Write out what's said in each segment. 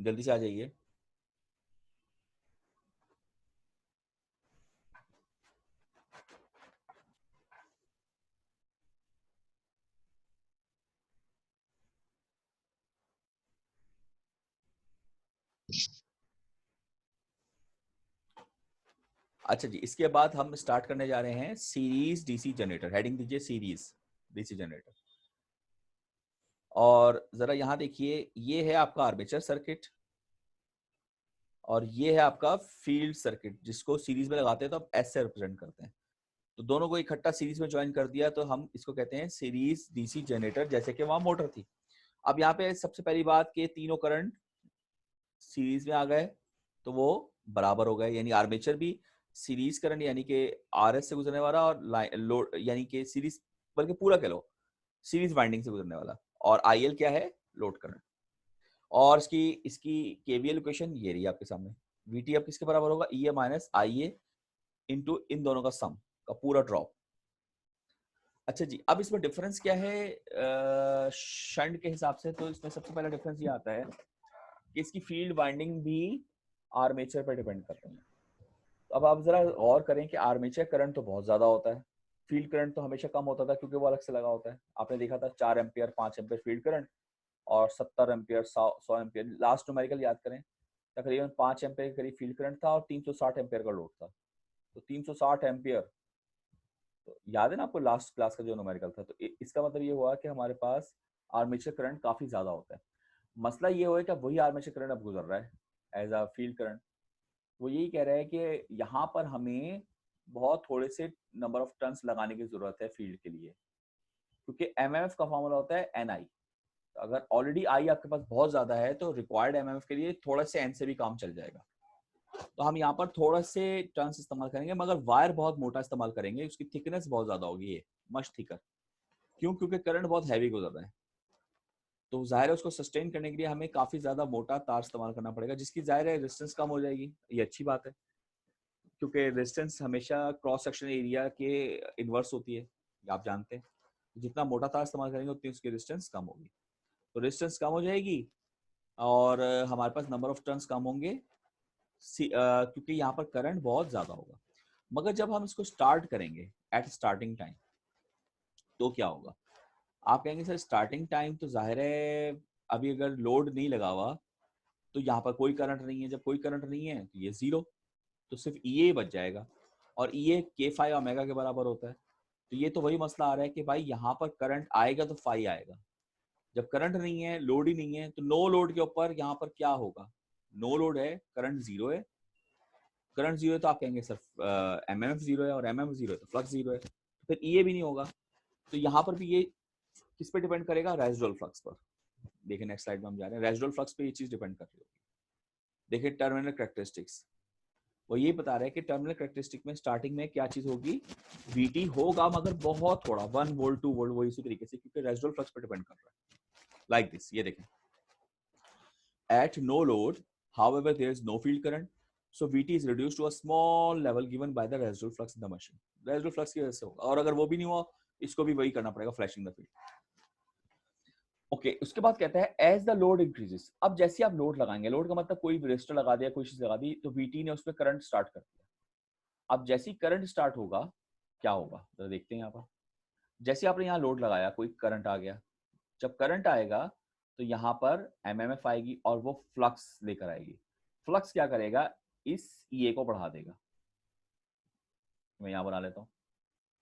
जल्दी से आ जाइए। अच्छा जी, इसके बाद हम स्टार्ट करने जा रहे हैं सीरीज डीसी जनरेटर। हेडिंग दीजिए सीरीज डीसी जनरेटर। और जरा यहाँ देखिए, ये है आपका आर्मेचर सर्किट और ये है आपका फील्ड सर्किट, जिसको सीरीज में लगाते हैं तो आप एस से रिप्रेजेंट करते हैं। तो दोनों को इकट्ठा सीरीज में ज्वाइन कर दिया तो हम इसको कहते हैं सीरीज डीसी जनरेटर, जैसे कि वहां मोटर थी। अब यहाँ पे सबसे पहली बात कि तीनों करंट सीरीज में आ गए तो वो बराबर हो गए, यानी आर्मेचर भी सीरीज करंट यानी कि आरएस से गुजरने वाला और लोड यानी कि सीरीज, बल्कि पूरा कह लो सीरीज वाइंडिंग से गुजरने वाला। और आईएल क्या है? Load current. और इसकी इसकी केवीएल इक्वेशन ये रही आपके सामने। वीटी अब किसके बराबर होगा? ई ए माइनस आई ए इंटू इन दोनों का सम का पूरा ड्रॉप। अच्छा जी, अब इसमें डिफरेंस क्या है शंट के हिसाब से? तो इसमें सबसे पहला डिफरेंस ये आता है कि इसकी फील्ड वाइंडिंग भी आर्मेचर पर डिपेंड करते हैं। तो अब आप जरा गौर करें कि आर्मेचर करंट तो बहुत ज्यादा होता है, फील्ड करंट तो हमेशा कम होता था क्योंकि वो अलग से लगा होता है। आपने देखा था 4 एम्पियर 5 एम्पियर फील्ड करंट और 70 एम्पियर 100 एम्पियर, लास्ट न्यूमेरिकल याद करें, तकरीबन 5 एम्पियर के करीब फील्ड करंट था और 360 एम्पियर का लोड था। तो 360 एम्पियर, तो याद है ना आपको लास्ट क्लास का जो न्यूमेरिकल था? तो इसका मतलब ये हुआ कि हमारे पास आर्मेचर करंट काफी ज्यादा होता है। मसला ये हुआ है कि वही आर्मेचर करंट अब गुजर रहा है एज अ फील्ड करंट। वो यही कह रहा है कि यहाँ पर हमें बहुत थोड़े से नंबर ऑफ टर्न्स लगाने की जरूरत है फील्ड के लिए, क्योंकि एमएमएफ का फॉर्मूला होता है एन आई। तो अगर ऑलरेडी आई आपके पास बहुत ज्यादा है तो रिक्वायर्ड एमएमएफ के लिए थोड़ा से एन से भी काम चल जाएगा। तो हम यहाँ पर थोड़ा से टर्न्स इस्तेमाल करेंगे, मगर वायर बहुत मोटा इस्तेमाल करेंगे, उसकी थिकनेस बहुत ज्यादा होगी, ये मच थिकर। क्यों? क्योंकि करंट बहुत हैवी गुजर रहा है, तो जाहिर है उसको सस्टेन करने के लिए हमें काफी ज्यादा मोटा तार इस्तेमाल करना पड़ेगा, जिसकी जाहिर है रेजिस्टेंस कम हो जाएगी। ये अच्छी बात है, क्योंकि रेजिस्टेंस हमेशा क्रॉस सेक्शन एरिया के इनवर्स होती है, ये आप जानते हैं। जितना मोटा तार इस्तेमाल करेंगे उतनी उसकी रेजिस्टेंस कम होगी। तो रेजिस्टेंस कम हो जाएगी और हमारे पास नंबर ऑफ टर्न्स कम होंगे, क्योंकि यहाँ पर करंट बहुत ज्यादा होगा। मगर जब हम इसको स्टार्ट करेंगे एट स्टार्टिंग टाइम, तो क्या होगा? आप कहेंगे सर स्टार्टिंग टाइम तो जाहिर है अभी अगर लोड नहीं लगा हुआ तो यहाँ पर कोई करंट नहीं है। जब कोई करंट नहीं है तो ये जीरो, तो सिर्फ ई बच जाएगा। और ई के फाई ओमेगा के बराबर होता है। तो ये तो वही मसला आ रहा है कि भाई यहाँ पर करंट आएगा तो फाई आएगा। जब करंट नहीं है, लोड ही नहीं है, तो नो लोड के ऊपर यहाँ पर क्या होगा? नो लोड है, करंट जीरो है। करंट जीरो है तो आप कहेंगे सर एमएमएफ जीरो है, और एमएमएफ जीरो है तो फ्लक्स जीरो है, तो फिर ई भी नहीं होगा। तो यहाँ पर भी ये किस पे डिपेंड करेगा? रेसिडुअल फ्लक्स पर। देखिए नेक्स्ट स्लाइड में हम जा रहे हैं, रेसिडुअल फ्लक्स पे ये चीज डिपेंड कर रही होगी। देखिए टर्मिनल कैरेक्टरिस्टिक्स, वो ये बता रहा है कि टर्मिनल कैरेक्टरिस्टिक में स्टार्टिंग में क्या चीज होगी? वीटी होगा, मगर बहुत थोड़ा, 1 वोल्ट 2 वोल्ट, वो इसी तरीके से, क्योंकि रेसिडुअल फ्लक्स पर डिपेंड कर रहा है। लाइक दिस, ये देखें, at no load however there is no field current, so Vt is reduced to a small level given by the residual flux in the machine। Residual flux की वजह से होगा, और अगर वो भी नहीं हुआ इसको भी वही करना पड़ेगा, फ्लैशिंग द फील्ड। ओके, उसके बाद कहता है एज द लोड इंक्रीजेस। अब जैसे आप लोड लगाएंगे, लोड का मतलब कोई रेजिस्टर लगा दिया, कोई चीज लगा दी, तो वीटी ने उस पर करंट स्टार्ट कर दिया। अब जैसे ही करंट स्टार्ट होगा क्या होगा जरा देखते हैं यहाँ पर। जैसे आपने यहाँ लोड लगाया, कोई करंट आ गया। जब करंट आएगा तो यहाँ पर एमएमएफ आएगी और वो फ्लक्स लेकर आएगी। फ्लक्स क्या करेगा? इस ईए को बढ़ा देगा। मैं यहाँ बना लेता हूँ,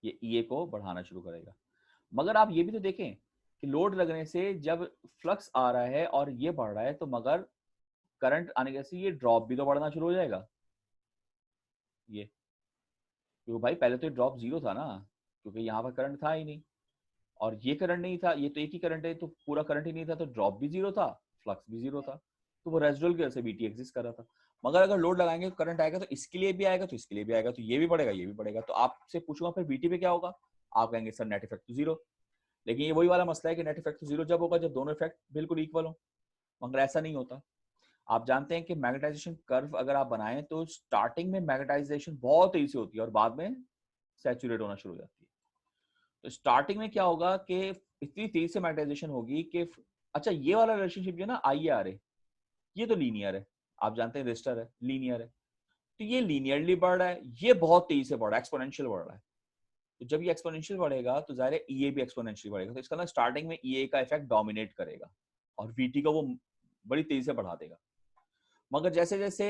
ये ईए को बढ़ाना शुरू करेगा। मगर आप ये भी तो देखें कि लोड लगने से जब फ्लक्स आ रहा है और ये बढ़ रहा है, तो मगर करंट आने के से ये ड्रॉप भी तो बढ़ना शुरू हो जाएगा। ये क्योंकि भाई पहले तो ड्रॉप जीरो था ना, क्योंकि यहाँ पर करंट था ही नहीं, और ये करंट नहीं था, ये तो एक ही करंट है, तो पूरा करंट ही नहीं था, तो ड्रॉप भी जीरो था, फ्लक्स भी जीरो था। तो वो रेसिडुअल की वजह से बीटी एग्जिस्ट कर रहा था। मगर अगर लोड लगाएंगे तो करंट आएगा, तो इसके लिए भी आएगा, तो इसके लिए भी आएगा, तो ये भी बढ़ेगा, ये भी बढ़ेगा। तो आपसे पूछूंगा फिर बीटी पे क्या होगा? आप कहेंगे सर नेट इफेक्ट तो जीरो। लेकिन ये वही वाला मसला है कि नेट इफेक्ट तो जीरो जब होगा जब दोनों इफेक्ट बिल्कुल इक्वल हो, मगर ऐसा नहीं होता। आप जानते हैं कि मैग्नेटाइजेशन कर्व अगर आप बनाएं तो स्टार्टिंग में मैग्नेटाइजेशन बहुत तेजी से होती है और बाद में सैचुरेट होना शुरू हो जाती है। तो स्टार्टिंग में क्या होगा कि इतनी तेज से मैग्नेटाइजेशन होगी कि अच्छा, ये वाला रिलेशनशिप जो है ना, आई आर ए, ये तो लीनियर है, आप जानते हैं रेजिस्टर है, लीनियर है, तो ये लीनियरली बढ़ रहा है, ये बहुत तेजी से बढ़ रहा है, एक्सपोनेंशियल बढ़ रहा है। तो जब ये एक्सपोनेंशियल बढ़ेगा तो जाहिर है ईए भी एक्सपोनेंशियल बढ़ेगा, तो इसका ना स्टार्टिंग में ईए का इफेक्ट डोमिनेट करेगा और वीटी को वो बड़ी तेजी से बढ़ा देगा। मगर जैसे जैसे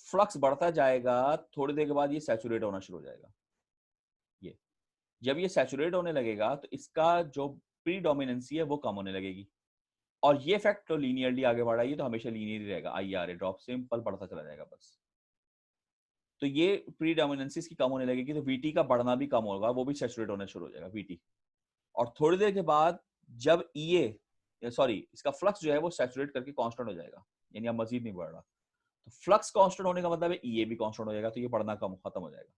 फ्लक्स बढ़ता जाएगा थोड़ी देर के बाद ये सैचुरेट होना शुरू हो जाएगा। ये जब ये सैचुरेट होने लगेगा तो इसका जो प्रीडोमिनेंसी है वो कम होने लगेगी, और ये इफेक्ट तो लीनियरली आगे बढ़ा, ये तो हमेशा लीनियर ही रहेगा, IRA ड्रॉप सिंपल बढ़ता चला जाएगा बस। तो ये प्रीडोमिनेंसी की कम होने लगेगी तो वीटी का बढ़ना भी कम होगा, वो भी सैचुरेट होना शुरू हो जाएगा वीटी। और थोड़ी देर के बाद जब इसका फ्लक्स जो है वो सैचुरेट करके कांस्टेंट हो जाएगा, यानी अब मजीद नहीं बढ़ रहा, तो फ्लक्स कांस्टेंट होने का मतलब है ईए भी कांस्टेंट हो जाएगा, तो ये बढ़ना कम खत्म हो जाएगा।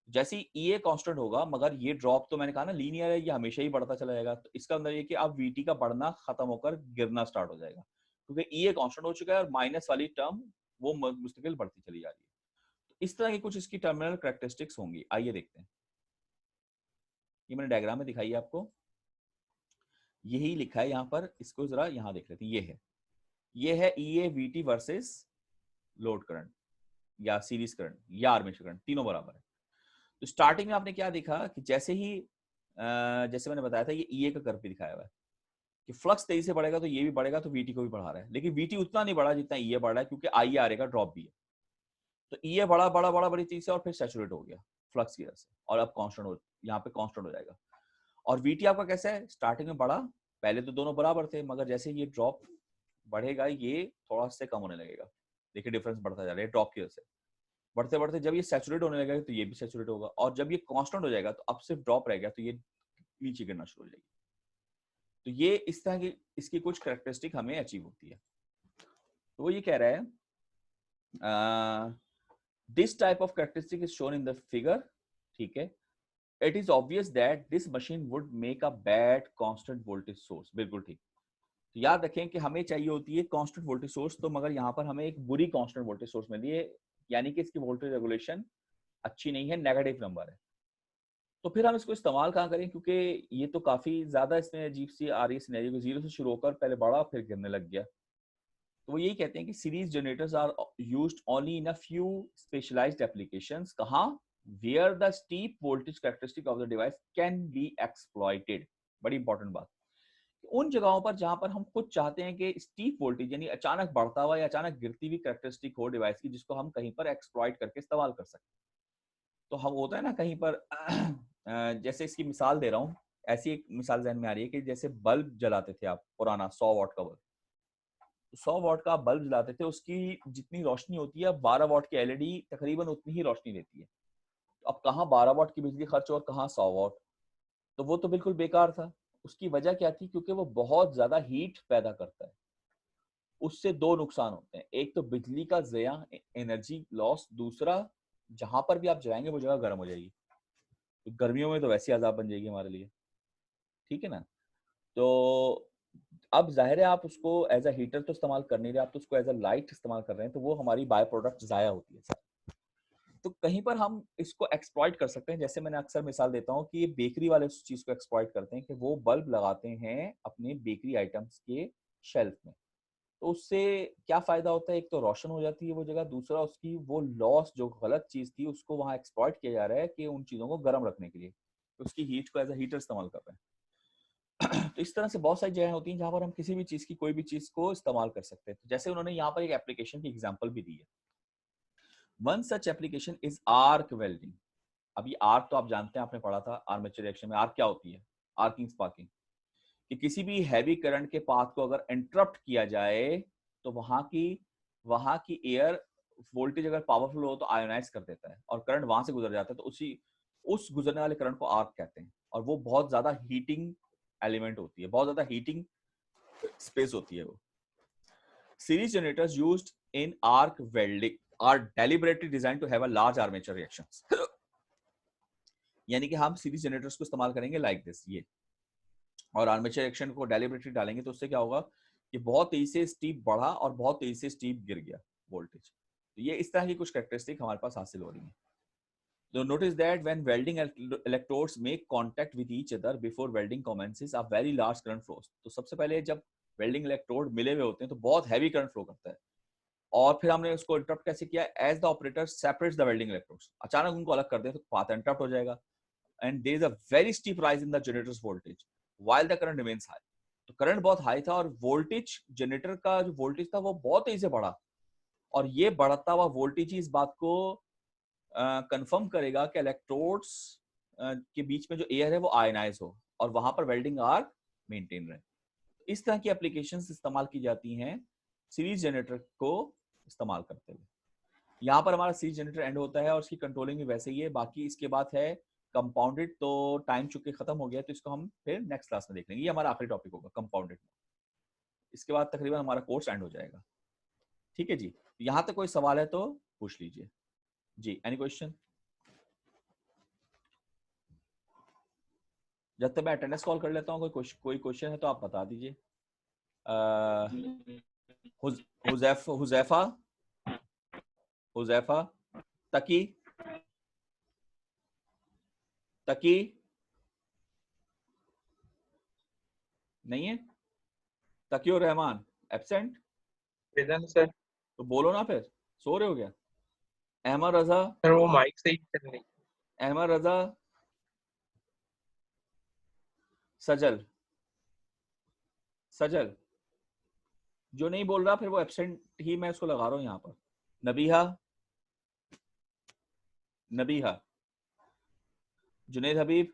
जैसे ही ईए कांस्टेंट होगा, मगर ये ड्रॉप तो मैंने कहा ना लीनियर है, ये हमेशा ही बढ़ता चला जाएगा, तो इसका मतलब ये कि अब वीटी का बढ़ना खत्म होकर गिरना स्टार्ट हो जाएगा, क्योंकि ईए कांस्टेंट हो चुका है और माइनस वाली टर्म वो मुस्तकिल बढ़ती चली जा रही है। तो इस तरह की कुछ इसकी टर्मिनल कैरेक्टरिस्टिक्स होंगी, आइए देखते हैं। ये मैंने डायग्राम में दिखाई है आपको, यही लिखा है यहाँ पर, इसको जरा यहाँ देख लेते हैं। ये है ईए वीटी वर्सेस लोड करंट या सीरीज करंट या आर्मेचर करंट, तीनों बराबर है। तो स्टार्टिंग में आपने क्या देखा कि जैसे ही जैसे मैंने बताया था ये ईए का कर्व भी दिखाया हुआ है कि फ्लक्स तेजी से बढ़ेगा तो ये भी बढ़ेगा, तो वीटी को भी बढ़ा रहा है, लेकिन वीटी उतना नहीं बढ़ा जितना ईए बढ़ा है, क्योंकि IRA का ड्रॉप भी है। तो ईए बढ़ा बड़ा बड़ा बड़ी तेजी से और फिर सैचुरेट हो गया फ्लक्स की वजह से, और अब कांस्टेंट हो, यहाँ पे कांस्टेंट हो जाएगा। और वीटी आपका कैसा है, स्टार्टिंग में बढ़ा, पहले तो दोनों बराबर थे, मगर जैसे ये ड्रॉप बढ़ेगा ये थोड़ा से कम होने लगेगा, देखिए डिफरेंस बढ़ता जा रहा है ड्रॉप की वजह से। बढ़ते बढ़ते जब ये सैचुरेट होने लगेगा तो ये भी सैचुरेट होगा, और जब ये कांस्टेंट हो जाएगा तो अब सिर्फ ड्रॉप रह गया, तो ये नीचे गिरना शुरू हो जाएगी। तो ये इस तरह की इसकी कुछ कैरेक्टरिस्टिक हमें अचीव होती है। तो वो ये कह रहा है this type of characteristic is shown in the figure, ठीक है। It is obvious that this machine would make a bad constant voltage source, बिल्कुल ठीक। तो याद रखें कि हमें चाहिए होती है कांस्टेंट वोल्टेज सोर्स, तो मगर यहाँ पर हमें एक बुरी कांस्टेंट वोल्टेज सोर्स मिली है, यानी कि इसकी वोल्टेज रेगुलेशन अच्छी नहीं है, नेगेटिव नंबर है। तो फिर हम इसको इस्तेमाल कहाँ करें, क्योंकि ये तो काफी ज्यादा इसमें अजीब सी आ रही है सिनेरियो कि जीरो से शुरू होकर पहले बढ़ा फिर गिरने लग गया। तो वो यही कहते हैं कि series generators are used only in a few specialized applications, कहाँ, where the steep voltage characteristic of the device can be exploited. बड़ी इंपॉर्टेंट बात, उन जगहों पर जहां पर हम खुद चाहते हैं कि स्टीप वोल्टेज यानी अचानक बढ़ता हुआ या अचानक गिरती हुई कैरेक्टरिस्टिक हो डिवाइस की, जिसको हम कहीं पर एक्सप्लॉइट करके इस्तेमाल कर सकते हैं। तो हम होता है ना कहीं पर जैसे इसकी मिसाल दे रहा हूँ, ऐसी एक मिसाल ज़हन में आ रही है कि जैसे बल्ब जलाते थे आप, पुराना 100 वाट का बल्ब, 100 वाट का बल्ब जलाते थे, उसकी जितनी रोशनी होती है 12 वाट की LED तकरीबन उतनी ही रोशनी देती है। तो अब कहाँ 12 वाट की बिजली खर्च और कहाँ 100 वाट, तो वो तो बिल्कुल बेकार था। उसकी वजह क्या थी, क्योंकि वो बहुत ज्यादा हीट पैदा करता है। उससे दो नुकसान होते हैं, एक तो बिजली का ज़या, एनर्जी लॉस, दूसरा जहां पर भी आप जलाएंगे वो जगह गर्म हो जाएगी, तो गर्मियों में तो वैसी अजाब बन जाएगी हमारे लिए, ठीक है ना। तो अब जाहिर है आप उसको एज अ हीटर तो इस्तेमाल कर नहीं रहे, आप तो उसको एज अ लाइट इस्तेमाल कर रहे हैं, तो वो हमारी बाय प्रोडक्ट जाया होती है। तो कहीं पर हम इसको एक्सप्लॉइट कर सकते हैं, जैसे मैंने अक्सर मिसाल देता हूँ कि ये बेकरी वाले उस चीज को एक्सप्लॉइट करते हैं कि वो बल्ब लगाते हैं अपने बेकरी आइटम्स के शेल्फ में। तो उससे क्या फायदा होता है, एक तो रोशन हो जाती है वो जगह, दूसरा उसकी वो लॉस जो गलत चीज थी उसको वहां एक्सप्लॉइट किया जा रहा है कि उन चीजों को गर्म रखने के लिए, तो उसकी हीट को एज अ हीटर इस्तेमाल कर रहे हैं। तो इस तरह से बहुत सारी जगह होती हैं जहां पर हम किसी भी चीज की कोई भी चीज को इस्तेमाल कर सकते हैं। तो जैसे उन्होंने यहाँ पर एक एप्लीकेशन की एग्जाम्पल भी दी है, one such application is arc welding. अब ये आर्क तो आप जानते हैं, आपने पढ़ा था आर्मेचर रिएक्शन में आर्क क्या होती है, आर्किंग स्पार्किंग, कि किसी भी हैवी करंट के पाथ को अगर इंटरप्ट किया जाए तो वहां की एयर वोल्टेज अगर पावरफुल हो तो आयोनाइज कर देता है और करंट वहां से गुजर जाता है, तो उस गुजरने वाले करंट को आर्क कहते हैं। और वो बहुत ज्यादा हीटिंग एलिमेंट होती है, बहुत ज्यादा हीटिंग स्पेस होती है वो। Series generators used in arc welding are deliberately designed to have a large armature reactions. यानी कि हम सीरीज जनरेटर्स को इस्तेमाल करेंगे लाइक दिस, ये, और आर्मेचर रिएक्शन को डेलिबरेटली डालेंगे, तो उससे क्या होगा कि बहुत तेजी से स्टीप बढ़ा और बहुत तेजी से स्टीप गिर गया वोल्टेज। तो ये इस तरह की कुछ कैरेक्टरिस्टिक हमारे पास हासिल हो रही है। So notice that when welding electrodes make contact with each other before welding commences, a very large current flows. तो सबसे पहले जब वेल्डिंग इलेक्ट्रोड मिले हुए होते हैं तो बहुत हैवी करंट फ्लो करता है। और फिर हमने उसको इंटरप्ट कैसे किया, as the operator separates the welding electrodes, अचानक उनको अलग कर दे तो पाथ इंटरप्ट हो जाएगा, and there is a very steep rise in the generator's voltage while the current remains high. तो करंट बहुत हाई था और वोल्टेज, जनरेटर का जो वोल्टेज था वो बहुत तेजी से बढ़ा, और ये बढ़ता हुआ वोल्टेज ही इस बात को कंफर्म करेगा कि इलेक्ट्रोड्स के बीच में जो एयर है वो आयनाइज हो और वहां पर वेल्डिंग आर मेंटेन रहे। इस तरह की एप्लीकेशंस इस्तेमाल की जाती हैं सीरीज जनरेटर को इस्तेमाल करते हुए। यहाँ पर हमारा सीरीज जनरेटर एंड होता है और उसकी कंट्रोलिंग भी वैसे ही है। बाकी इसके बाद है कंपाउंडेड, तो टाइम चुके खत्म हो गया तो इसको हम फिर नेक्स्ट क्लास में देख लेंगे। ये हमारा आखिरी टॉपिक होगा कंपाउंडेड। इसके बाद तकरीबन हमारा कोर्स एंड हो जाएगा। ठीक है जी, यहाँ तक कोई सवाल है तो पूछ लीजिए जी। Any question? जब तक मैं अटेंडेंस कॉल कर लेता हूँ, कोई क्वेश्चन है तो आप बता दीजिए। हुजैफा, हुजैफा, तकी, तकी नहीं है, तकी और रहमान एब्सेंट। Present sir. तो बोलो ना फिर, सो रहे हो क्या? अहमद रजा, सर वो माइक से ही चल रही। अहमद रजा, सजल, सजल जो नहीं बोल रहा फिर वो एब्सेंट ही मैं उसको लगा रहा हूँ यहाँ पर। Nabiha, Nabiha, Junaid Habib,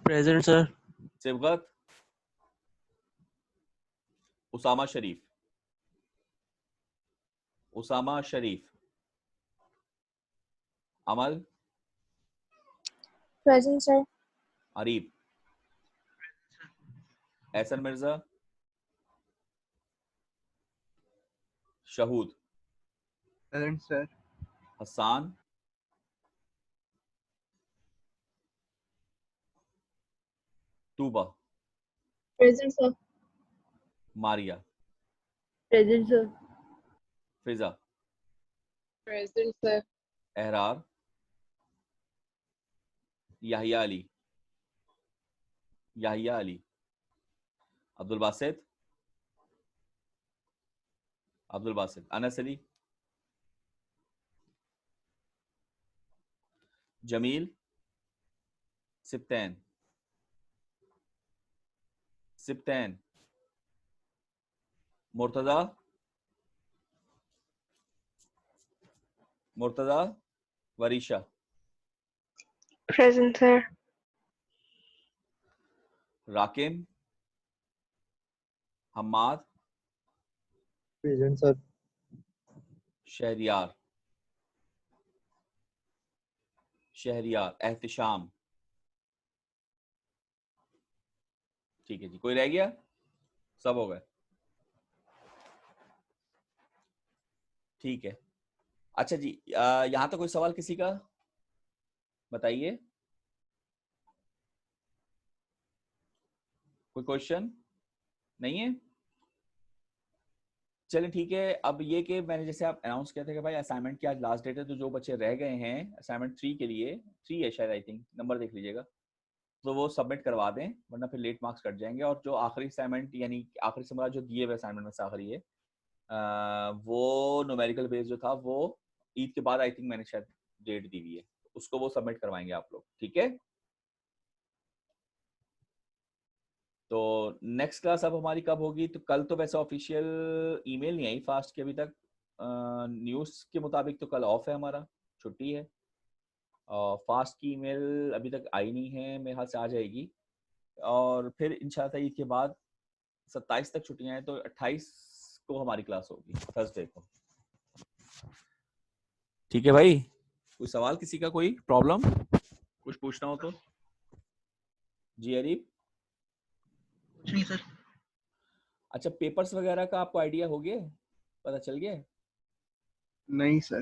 present sir. Sibghat, Usama Sharif, Usama Sharif, Amal, present sir. Areeb, Ehsan Mirza, Shahood, present sir. Hasan, Tooba, present sir. Maria, present sir. Fiza, present sir. Ehraar, Yahya Ali, Yahya Ali, Abdul Basit, Abdul Basit, Anas Ali, Jameel, Sibtain, Sibtain, Murtaza, Murtaza, Warisha, present sir. Raqim, Hammad, present sir. Shahriyar, Shahriyar, Ehtisham. ठीक है जी, कोई रह गया? सब हो गए? ठीक है। अच्छा जी, यहाँ तो कोई सवाल किसी का? बताइए, कोई क्वेश्चन नहीं है? चलिए ठीक है। अब ये कि मैंने जैसे आप अनाउंस किया था कि भाई असाइनमेंट की आज लास्ट डेट है, तो जो बच्चे रह गए हैं असाइनमेंट 3 के लिए, 3 है शायद, आई थिंक नंबर देख लीजिएगा, तो वो सबमिट करवा दें वरना फिर लेट मार्क्स कट जाएंगे। और जो आखिरी असाइनमेंट यानी आखिरी से जो दिए हुए असाइनमेंट में से आखिरी है, वो न्यूमेरिकल बेस जो था वो ईद के बाद आई थिंक मैंने शायद डेट दी हुई है, उसको वो सबमिट करवाएंगे आप लोग। ठीक है, तो नेक्स्ट क्लास अब हमारी कब होगी? तो कल तो वैसे ऑफिशियल ईमेल नहीं आई फास्ट की अभी तक, न्यूज़ के मुताबिक तो कल ऑफ है, हमारा छुट्टी है। और फास्ट की ईमेल अभी तक आई नहीं है, मेरे ख्याल से आ जाएगी। और फिर इंशाल्लाह ईद के बाद 27 तक छुट्टियां हैं, तो 28 को हमारी क्लास होगी, थर्सडे को। ठीक है भाई, कोई सवाल किसी का, कोई प्रॉब्लम, कुछ पूछना हो तो? जी अरीब। कुछ नहीं सर। अच्छा, पेपर्स वगैरह का आपको आइडिया हो गया, पता चल गया? नहीं सर।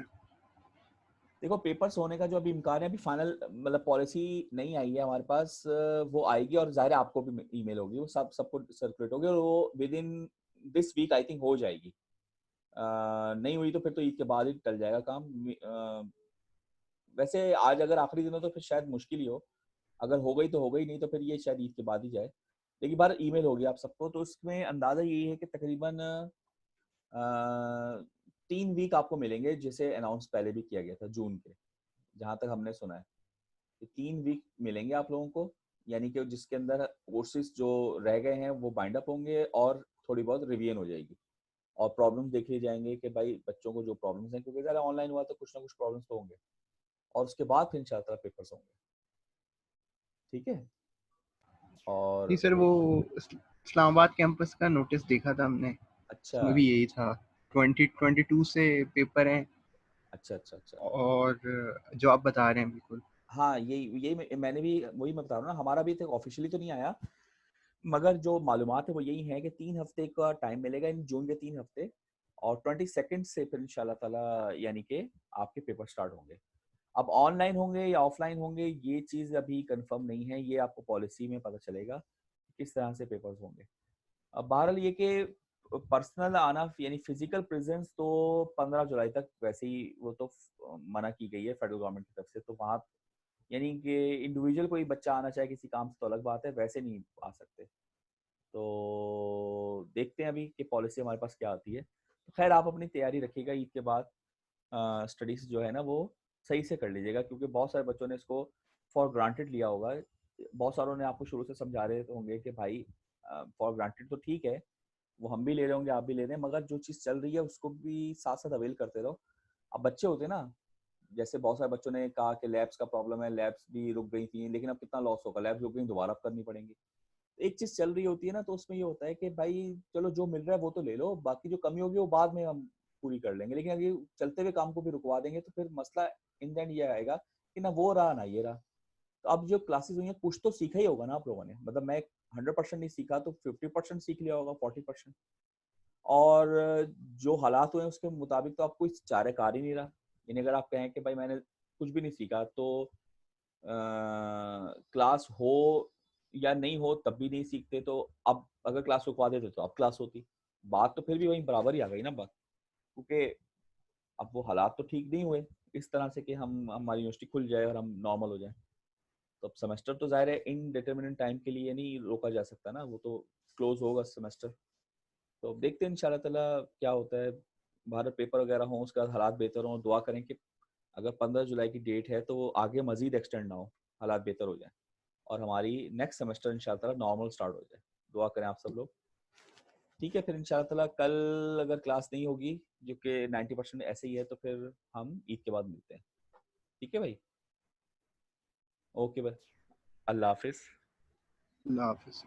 देखो, पेपर्स होने का जो अभी इम्कान है, अभी फाइनल मतलब पॉलिसी नहीं आई है हमारे पास, वो आएगी और जाहिर है आपको भी ईमेल होगी, वो सबको सर्कुलेट होगी और वो within this week I think हो जाएगी। नहीं हुई तो फिर तो ईद के बाद ही टल जाएगा काम। वैसे आज अगर आखिरी दिन हो तो फिर शायद मुश्किल ही हो, अगर हो गई तो हो गई, नहीं तो फिर ये शायद ईद के बाद ही जाए। देखिए बार ईमेल होगी आप सबको, तो उसमें अंदाजा यही है कि तकरीबन 3 वीक आपको मिलेंगे, जिसे अनाउंस पहले भी किया गया था जून के, जहां तक हमने सुना है कि 3 वीक मिलेंगे आप लोगों को, यानी कि जिसके अंदर कोर्सेज जो रह गए हैं वो बाइंड अप होंगे और थोड़ी बहुत रिवीजन हो जाएगी और प्रॉब्लम देख लिए जाएंगे कि भाई बच्चों को जो प्रॉब्लम्स हैं, क्योंकि ज़्यादा ऑनलाइन हुआ तो कुछ ना कुछ प्रॉब्लम्स तो होंगे, और उसके बाद फिर इंशाल्लाह पेपर्स होंगे। ठीक है। और नहीं सर, वो इस्लामाबाद कैंपस का नोटिस देखा था हमने, अच्छा उसमें भी यही था, 2022 से पेपर हैं, अच्छा अच्छा अच्छा। और जो आप बता रहे हैं बिल्कुल। हाँ यही मैंने भी वही मैं बता रहा हूँ ना, हमारा भी तो ऑफिशियली तो नहीं आया, मगर जो मालूमात है वो यही है कि 3 हफ्ते का टाइम मिलेगा इन जून के 3 हफ्ते, और 22 से फिर इंशाल्लाह ताला यानी कि आपके पेपर स्टार्ट होंगे। अब ऑनलाइन होंगे या ऑफलाइन होंगे ये चीज़ अभी कंफर्म नहीं है, ये आपको पॉलिसी में पता चलेगा किस तरह से पेपर्स होंगे। अब बहरहाल ये कि पर्सनल आना यानी फिजिकल प्रेजेंस तो 15 जुलाई तक वैसे ही वो तो मना की गई है फेडरल गवर्नमेंट की तरफ से, तो वहाँ यानी कि इंडिविजुअल कोई बच्चा आना चाहे किसी काम से तो अलग बात है, वैसे नहीं आ सकते। तो देखते हैं अभी कि पॉलिसी हमारे पास क्या आती है। तो खैर आप अपनी तैयारी रखिएगा, ईद के बाद स्टडीज जो है ना वो सही से कर लीजिएगा, क्योंकि बहुत सारे बच्चों ने इसको फॉर ग्रांटेड लिया होगा। बहुत सारों ने आपको शुरू से समझा रहे होंगे कि भाई फॉर ग्रांटेड तो ठीक है, वो हम भी ले रहे होंगे आप भी ले रहे हैं, मगर जो चीज़ चल रही है उसको भी साथ साथ अवेल करते रहो। अब बच्चे होते हैं ना, जैसे बहुत सारे बच्चों ने कहा कि लैब्स का प्रॉब्लम है, लैब्स भी रुक गई थी, लेकिन अब कितना लॉस होगा, लैब्स रुक गई दोबारा करनी पड़ेंगी। एक चीज चल रही होती है ना, तो उसमें ये होता है कि भाई चलो जो मिल रहा है वो तो ले लो, बाकी जो कमी होगी वो बाद में हम पूरी कर लेंगे, लेकिन अगर चलते हुए काम को भी रुकवा देंगे तो फिर मसला इन द एंड ये आएगा कि ना वो रहा ना ये रहा। तो अब जो क्लासेस हुई हैं कुछ तो सीखा ही होगा ना आप लोगों ने, मतलब मैं 100% नहीं सीखा तो 50% सीख लिया होगा, 40%। और जो हालात हुए हैं उसके मुताबिक तो आप कोई चारे कार ही नहीं रहा। यानी अगर आप कहें कि भाई मैंने कुछ भी नहीं सीखा, तो क्लास हो या नहीं हो तब भी नहीं सीखते, तो अब अगर क्लास रुकवा देते तो अब क्लास होती, बात तो फिर भी वही बराबर ही आ गई ना बात, क्योंकि अब वो हालात तो ठीक नहीं हुए इस तरह से कि हम हमारी यूनिवर्सिटी खुल जाए और हम नॉर्मल हो जाए। तो अब सेमेस्टर तो जाहिर है इनडिटर्मिनेट टाइम के लिए नहीं रोका जा सकता ना, वो तो क्लोज होगा सेमेस्टर। तो अब देखते हैं इंशाल्लाह ताला क्या होता है। भारत पेपर वगैरह हो उसके बाद हालात बेहतर हों, दुआ करें कि अगर 15 जुलाई की डेट है तो वो आगे मजीद एक्सटेंड ना हो, हालात बेहतर हो जाए और हमारी नेक्स्ट सेमेस्टर इंशाल्लाह ताला नॉर्मल स्टार्ट हो जाए। दुआ करें आप सब लोग। ठीक है, फिर इंशाल्लाह ताला कल अगर क्लास नहीं होगी, जो कि 90% ऐसे ही है, तो फिर हम ईद के बाद मिलते हैं। ठीक है भाई, ओके भाई, अल्लाह हाफिज़। अल्लाह हाफिज़।